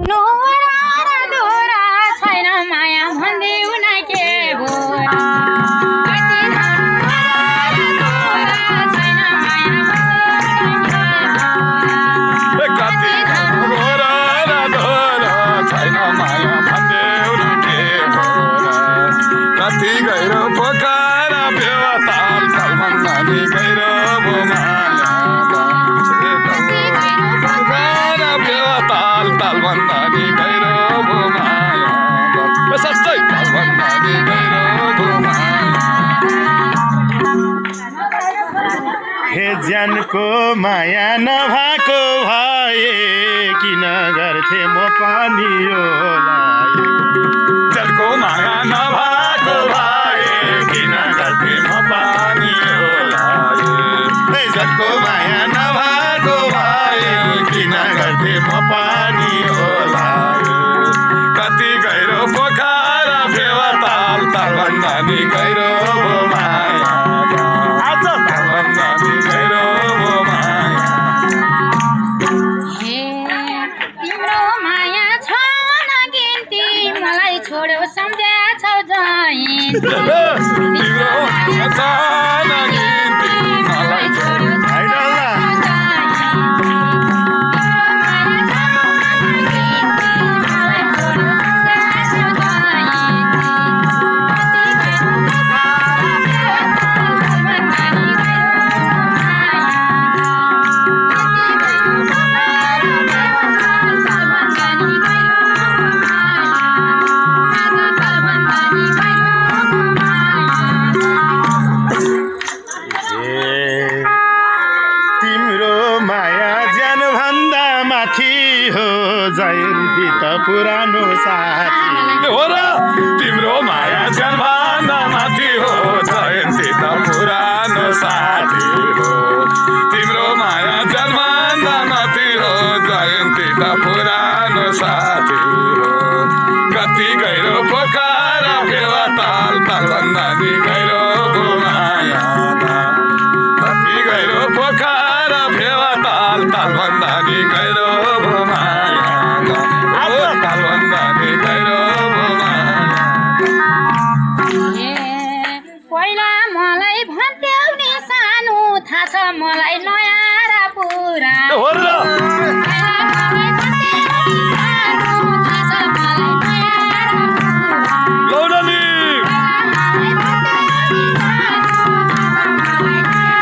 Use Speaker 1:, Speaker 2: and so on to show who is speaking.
Speaker 1: तिम्रो दोरा छैन माया भन्देऊ न के बोरा
Speaker 2: कति गहिरो पोखरा बेवाताल तालमन्दानी गहिरो माया पोखरा बेवाताल तालमन्दानी गहिरो माया सस्तै तालमन्दानी गहिरो माया
Speaker 3: हे ज्यानको माया नभएको भए किन गर्थे म पनि
Speaker 2: जनको माया नभएको भए किन गर्थे म पानी
Speaker 3: जनको माया नभएको भए किन गर्थे म पानी
Speaker 2: कति गहिरो पोखरा बेवाताल तालमन्दानी गहिरो माया आज तालमन्दानी गहिरो माया
Speaker 1: तिम्रो माया छ नगिन्ती मलाई छोड्यो सम्झ्याछौ जयन्ती
Speaker 2: तिम्रो माया छ नगिन्ती मलाई छोड्यो
Speaker 3: जयन्ती त पुरानो साथी
Speaker 2: हो र तिम्रो माया ज्यानभन्दा माथि हो जयन्ती त पुरानो साथी हो तिम्रो माया ज्यानभन्दा माथि हो जयन्ती त पुरानो साथी हो कति गहिरो पोखरा बेवाताल तालमन्दानी गहिरो माया कति गहिरो पोखरा बेवाताल तालमन्दानी गहिरो माया तालमन्दानी गहिरो
Speaker 1: पहिला मलाई भन्थ्यौ नि सानो थाहा छ मलाई नयाँ र पुरा